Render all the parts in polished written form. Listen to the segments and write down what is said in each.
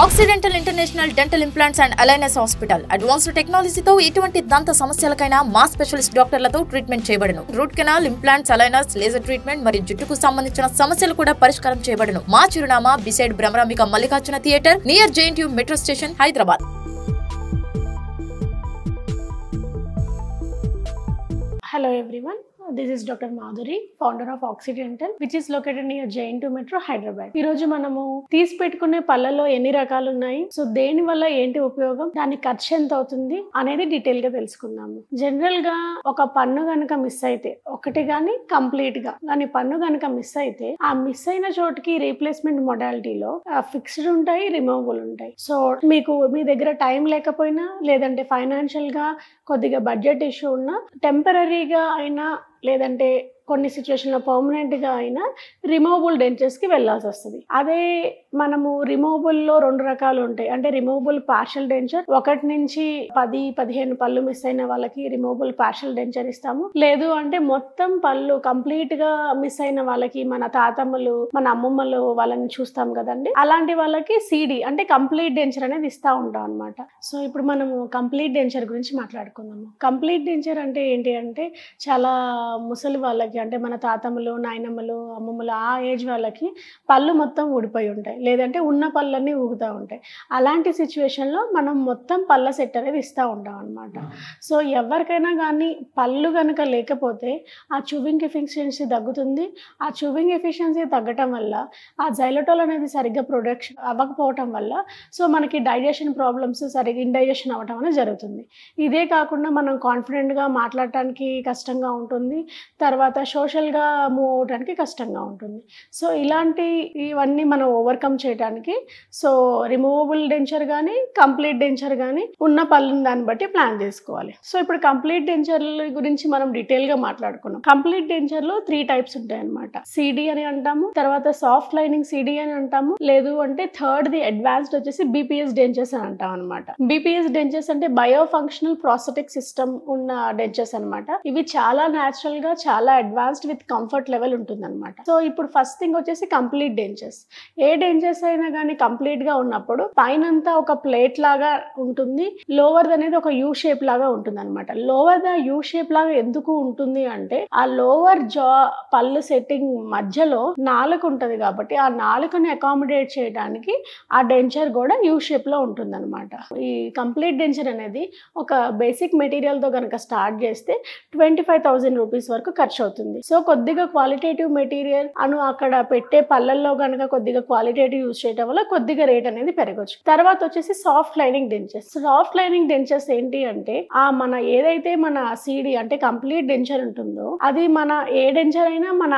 Accidental international dental implants and aligners hospital advanced టెక్నాలజీతో ఎటువంటి దంత సమస్యలకైనా మా స్పెషలిస్ట్ డాక్టర్లతో ట్రీట్మెంట్ చేయబడును. Root canal, implants, aligners, laser treatment మరియు జుట్టుకు సంబంధించిన సమస్యలు కూడా పరిష్కారం చేయబడును. మా చిరునామా beside Bhramarambika Mallikarjuna theatre near JNTU metro station, Hyderabad. Hello everyone. This is Dr. Madhuri, founder of Occidental, which is located near JNTU Metro, Hyderabad. ఈ రోజు మనము తీసి పెట్టుకునే పళ్ళలో ఎన్ని రకాలు ఉన్నాయి, సో దేని వల్ల ఏంటి ఉపయోగం, దాని ఖర్చు ఎంత అవుతుంది అనేది డీటెయిల్ గా తెలుసుకుందాము. జనరల్ గా ఒక పన్ను గనక మిస్ అయితే, ఒకటి గానీ కంప్లీట్ గా కానీ పన్ను గనక మిస్ అయితే, ఆ మిస్ అయిన చోటుకి రీప్లేస్మెంట్ మొడాలిటీలో ఫిక్స్డ్ ఉంటాయి, రిమూవబుల్ ఉంటాయి. సో మీకు మీ దగ్గర టైం లేకపోయినా, లేదంటే ఫైనాన్షియల్ గా కొద్దిగా బడ్జెట్ ఇష్యూ ఉన్నా, టెంపరీగా అయినా లేదంటే కొన్ని సిచ్యువేషన్లో పర్మనెంట్గా అయినా రిమూవబుల్ డెంచర్స్కి వెళ్ళాల్సి వస్తుంది. అదే మనము రిమూవబుల్లో 2 రకాలు ఉంటాయి. అంటే రిమూవబుల్ పార్షల్ డెంచర్, 1 నుంచి 10-15 పళ్ళు మిస్ అయిన వాళ్ళకి రిమూవబుల్ పార్షల్ డెంచర్ ఇస్తాము. లేదు అంటే మొత్తం పళ్ళు కంప్లీట్గా మిస్ అయిన వాళ్ళకి, మన తాతమ్మలు, మన అమ్మమ్మలు వాళ్ళని చూస్తాం కదండి, అలాంటి వాళ్ళకి CD అంటే కంప్లీట్ డెంచర్ అనేది ఇస్తూ ఉంటాం అనమాట. సో ఇప్పుడు మనము కంప్లీట్ డెంచర్ గురించి మాట్లాడుకుందాము. కంప్లీట్ డెంచర్ అంటే ఏంటి అంటే, చాలా ముసలి వాళ్ళకి, అంటే మన తాతమ్మలు, నాయనమ్మలు, అమ్మమ్మలు ఆ ఏజ్ వాళ్ళకి పళ్ళు మొత్తం ఊడిపోయి ఉంటాయి, లేదంటే ఉన్న పళ్ళన్నీ ఊగుతూ ఉంటాయి. అలాంటి సిచ్యువేషన్లో మనం మొత్తం పళ్ళ సెట్ అనేది ఇస్తూ ఉంటాం అనమాట. సో ఎవరికైనా కానీ పళ్ళు కనుక లేకపోతే ఆ చూవింగ్ ఎఫిషియన్సీ తగ్గుతుంది. ఆ చూవింగ్ ఎఫిషియన్సీ తగ్గటం వల్ల ఆ జైలటోల్ అనేది సరిగ్గా ప్రొడక్షన్ అవ్వకపోవటం వల్ల సో మనకి డైజెషన్ ప్రాబ్లమ్స్, సరిగ్గా ఇండైజెషన్ అవ్వటం అనేది జరుగుతుంది. ఇదే కాకుండా మనం కాన్ఫిడెంట్గా మాట్లాడటానికి కష్టంగా ఉంటుంది, తర్వాత సోషల్గా మూవ్ అవడానికి కష్టంగా ఉంటుంది. సో ఇవన్నీ మనం ఓవర్కమ్ చేయడానికి సో రిమూవబుల్ డెంచర్ కానీ, కంప్లీట్ డెంచర్ కానీ ఉన్న పళ్ళని దాన్ని బట్టి ప్లాన్ చేసుకోవాలి. సో ఇప్పుడు కంప్లీట్ డెంచర్ గురించి మనం డీటెయిల్గా మాట్లాడుకున్నాం. కంప్లీట్ డెంచర్లో 3 టైప్స్ ఉంటాయి అనమాట. CD అని అంటాము, తర్వాత సాఫ్ట్ లైనింగ్ CD అని అంటాము, లేదు అంటే థర్డ్ది అడ్వాన్స్డ్ వచ్చేసి BPS డెంచర్స్ అని అంటాం అనమాట. BPS డెంచర్స్ అంటే బయో ఫంక్షనల్ ప్రాస్థెటిక్ సిస్టమ్ ఉన్న డెంచర్స్ అనమాట. ఇవి చాలా న్యాచురల్ గా, చాలా అడ్వాన్స్డ్ విత్ కంఫర్ట్ లెవెల్ ఉంటుంది అనమాట. సో ఇప్పుడు ఫస్ట్ థింగ్ వచ్చేసి కంప్లీట్ డెంచర్స్. ఏ డెంచర్స్ అయినా కానీ కంప్లీట్ గా ఉన్నప్పుడు పైనంతా ఒక ప్లేట్ లాగా ఉంటుంది, లోవర్ అనేది ఒక యూ షేప్ లాగా ఉంటుంది అనమాట. లోవర్ ద యూ షేప్ లాగా ఎందుకు ఉంటుంది అంటే, ఆ లోవర్ జా పళ్ళు సెట్టింగ్ మధ్యలో నాలుక ఉంటుంది కాబట్టి ఆ నాలుకని అకామిడేట్ చేయడానికి ఆ డెంచర్ కూడా యూ షేప్ లో ఉంటుంది అనమాట. ఈ కంప్లీట్ డెంచర్ అనేది ఒక బేసిక్ మెటీరియల్ తో కనుక స్టార్ట్ చేస్తే 25,000 రూపీస్ వరకు ఖర్చు అవుతుంది. సో కొద్దిగా క్వాలిటేటివ్ మెటీరియల్ అక్కడ పెట్టే పళ్ళల్లో కనుక కొద్దిగా క్వాలిటేటివ్ యూజ్ చేయడం వల్ల కొద్దిగా రేట్ అనేది పెరగచ్చు. తర్వాత వచ్చేసి soft lining dentures. Soft lining dentures ఏంటి అంటే, మన ఏదైతే మన CD అంటే కంప్లీట్ డెంచర్ ఉంటుందో, అది మన ఏ డెంచర్ అయినా మన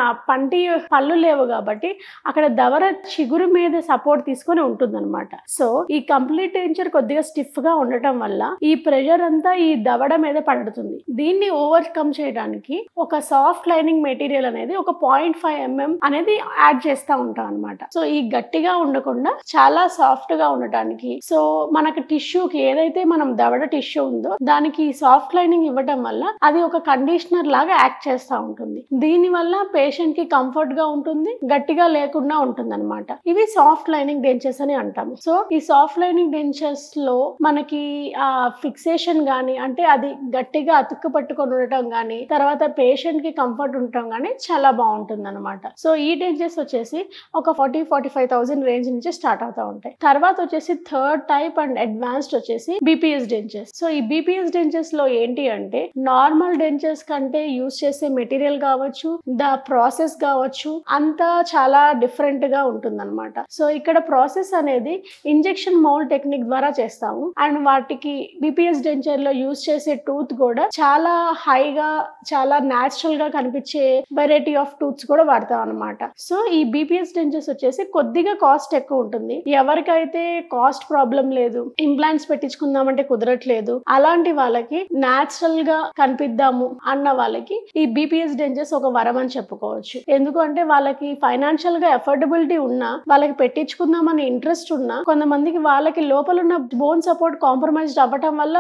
పళ్ళు లేవు కాబట్టి అక్కడ దవర చిగురు మీద సపోర్ట్ తీసుకొని ఉంటుంది అనమాట. సో ఈ కంప్లీట్ డెంచర్ కొద్దిగా స్టిఫ్ గా ఉండటం వల్ల ఈ ప్రెషర్ అంతా ఈ దవడ మీద పడుతుంది. దీన్ని ఓవర్కమ్ చేయడానికి ఒక సాఫ్ట్ లైనింగ్ మెటీరియల్ అనేది ఒక 0.5 mm అనేది యాడ్ చేస్తూ ఉంటాం అనమాట. సో ఈ గట్టిగా ఉండకుండా చాలా సాఫ్ట్ గా ఉండటానికి, సో మనకు టిష్యూకి ఏదైతే మనం దవడ టిష్యూ ఉందో దానికి సాఫ్ట్ లైనింగ్ ఇవ్వటం వల్ల అది ఒక కండిషనర్ లాగా యాక్ట్ చేస్తూ ఉంటుంది. దీని వల్ల పేషెంట్ కి కంఫర్ట్ గా ఉంటుంది, గట్టిగా లేకుండా ఉంటుంది అనమాట. ఇవి సాఫ్ట్ లైనింగ్ డెంచర్స్ అని అంటాము. సో ఈ సాఫ్ట్ లైనింగ్ డెంచర్స్ లో మనకి ఆ ఫిక్సేషన్ గానీ, అంటే అది గట్టిగా అతుక్కు పట్టుకొని ఉండటం గానీ, తర్వాత పేషెంట్ కి కంఫర్ట్ ఉండటం గానీ చాలా బాగుంటుంది అనమాట. సో ఈ డెంచర్స్ వచ్చేసి ఒక 40-45,000 రేంజ్ నుంచి స్టార్ట్ అవుతా ఉంటాయి. తర్వాత వచ్చేసి థర్డ్ టైప్ అండ్ అడ్వాన్స్డ్ వచ్చేసి BPS డెంచర్స్. సో ఈ BPS డెంచర్స్ లో ఏంటి అంటే, నార్మల్ డెంచర్స్ కంటే యూజ్ చేసే మెటీరియల్ కావచ్చు, ద ప్రాసెస్ కావచ్చు, అంతా చాలా డిఫరెంట్ గా ఉంటుంది అనమాట. సో ఇక్కడ ప్రాసెస్ అనేది ఇంజెక్షన్ మౌల్డ్ టెక్నిక్ ద్వారా చేస్తాము. అండ్ వాటికి BPS డెంచర్ లో యూజ్ చేసే టూత్ కూడా చాలా హైగా, చాలా న్యాచురల్ గా కనిపించే వెరైటీ ఆఫ్ టూత్స్ కూడా వాడతాం అనమాట. సో ఈ BPS డెంచర్స్ వచ్చేసి కొద్దిగా కాస్ట్ ఎక్కువ ఉంటుంది. ఎవరికైతే కాస్ట్ ప్రాబ్లం లేదు, ఇంప్లాంట్స్ పెట్టించుకుందామంటే కుదరట్లేదు, అలాంటి వాళ్ళకి న్యాచురల్ గా కనిపిద్దాము అన్న వాళ్ళకి ఈ BPS డెంచర్స్ ఒక వరం అని చెప్పుకోవచ్చు. ఎందుకంటే వాళ్ళకి ఫైనాన్షియల్ గా ఎఫోర్డబిలిటీ ఉన్నా, వాళ్ళకి పెట్టించుకుందామని ఇంట్రెస్ట్ ఉన్నా, కొంతమందికి వాళ్ళకి లోపల ఉన్న బోన్ సపోర్ట్ కాంప్రమైజ్డ్ అవ్వటం వల్ల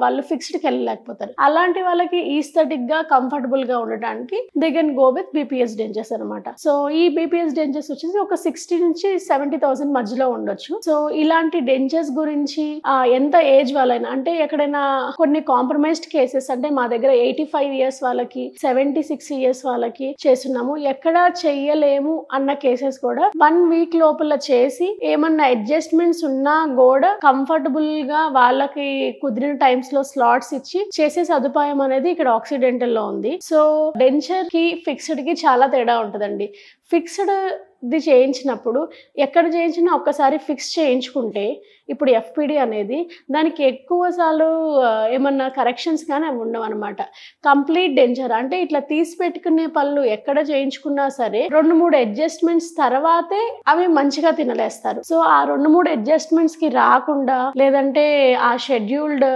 వాళ్ళు ఫిక్స్డ్ కి వెళ్ళలేకపోతారు. అలాంటి వాళ్ళకి ఈస్థెటిక్ గా, కంఫర్టబుల్ గా ఉండడానికి they can go with BPS dentures అనమాట. సో ఈ బీపీఎస్ డెంచర్స్ వచ్చేసి ఒక 60 నుంచి 70,000 మధ్యలో ఉండొచ్చు. సో ఇలాంటి డెంచర్స్ గురించి ఎంత ఏజ్ వాళ్ళైనా, అంటే ఎక్కడైనా కొన్ని కాంప్రమైజ్డ్ కేసెస్, అంటే మా దగ్గర 85 ఇయర్స్ వాళ్ళకి 76 ఇయర్స్ వాళ్ళకి చేస్తున్నాము, ఎక్కడా చెయ్యలేము అన్న కేసెస్ కూడా 1 వీక్ లోపల చేసి ఏమన్నా అడ్జస్ట్మెంట్స్ ఉన్నా కూడా కంఫర్టబుల్ గా వాళ్ళకి కుదిరిన టైమ్స్ లో స్లాట్స్ ఇచ్చి చేసే సదుపాయం అనేది ఇక్కడ ఆక్సిడెంటల్ లో ఉంది. సో డెంచర్ కి ఫిక్స్డ్ కి చాలా తేడా ఉంటుందండి. ఫిక్స్డ్ ఇది చేయించినప్పుడు ఎక్కడ చేయించినా ఒక్కసారి ఫిక్స్ చేయించుకుంటే ఇప్పుడు ఎఫ్పిడి అనేది దానికి ఎక్కువ సార్లు ఏమన్నా కరెక్షన్స్ కానీ అవి ఉండవు అనమాట. కంప్లీట్ డెంచర్ అంటే ఇట్లా తీసి పెట్టుకునే పళ్ళు ఎక్కడ చేయించుకున్నా సరే 2-3 అడ్జస్ట్మెంట్స్ తర్వాతే అవి మంచిగా తినలేస్తారు. సో ఆ 2-3 అడ్జస్ట్మెంట్స్ కి రాకుండా, లేదంటే ఆ షెడ్యూల్డ్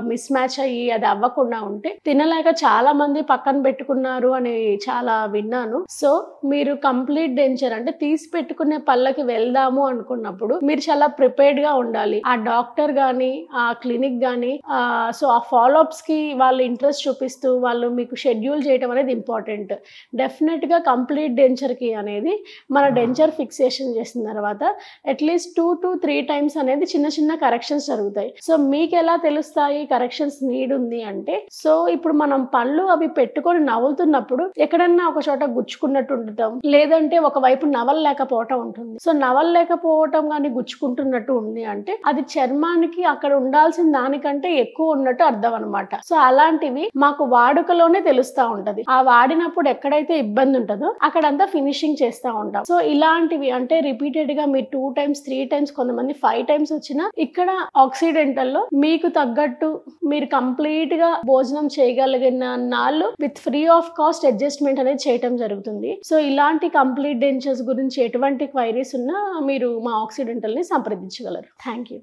మిస్ మ్యాచ్ అయ్యి అది అవ్వకుండా ఉంటే తినలేక చాలా మంది పక్కన పెట్టుకున్నారు అని చాలా విన్నాను. సో మీరు కంప్లీట్ డెంచర్ అంటే తీసి పెట్టుకునే పళ్ళకి వెళ్దాము అనుకున్నప్పుడు మీరు చాలా ప్రిపేర్డ్ గా ఉండాలి. ఆ డాక్టర్ గానీ ఆ క్లినిక్ గానీ సో ఆ ఫాలోఅప్స్ కి వాళ్ళు ఇంట్రెస్ట్ చూపిస్తూ వాళ్ళు మీకు షెడ్యూల్ చేయడం అనేది ఇంపార్టెంట్. డెఫినెట్ గా కంప్లీట్ డెంచర్ కి అనేది మన డెంచర్ ఫిక్సేషన్ చేసిన తర్వాత అట్లీస్ట్ 2 to 3 times అనేది చిన్న చిన్న కరెక్షన్స్ జరుగుతాయి. సో మీకు ఎలా తెలుస్తాయి కరెక్షన్స్ నీడ్ ఉంది అంటే, సో ఇప్పుడు మనం పళ్ళు అవి పెట్టుకొని నవ్వుతున్నప్పుడు ఎక్కడన్నా ఒక చోట గుచ్చుకున్నట్టు ఉండటం, లేదంటే ఒకవైపు నవలలేకపోవటం ఉంటుంది. సో నవలలేకపోవటం కానీ గుచ్చుకుంటున్నట్టు ఉంది అంటే అది చర్మానికి అక్కడ ఉండాల్సిన దానికంటే ఎక్కువ ఉన్నట్టు అర్థం అనమాట. సో అలాంటివి మాకు వాడుకలోనే తెలుస్తా ఉంటది. ఆ వాడినప్పుడు ఎక్కడైతే ఇబ్బంది ఉంటుందో అక్కడంతా ఫినిషింగ్ చేస్తా ఉంటాం. సో ఇలాంటివి అంటే రిపీటెడ్ గా మీరు 2 times 3 times కొంతమంది 5 times వచ్చినా ఇక్కడ ఆక్సిడెంటల్ లో మీకు తగ్గట్టు మీరు కంప్లీట్ గా భోజనం చేయగలిగిన నాళ్ళు with free of cost adjustment అనేది చేయటం జరుగుతుంది. సో ఇలాంటి కంప్లీట్ డెంచర్స్ గురించి ఎటువంటి క్వైరీస్ ఉన్నా మీరు మా ఆక్సిడెంటల్ ని సంప్రదించగలరు. Thank you.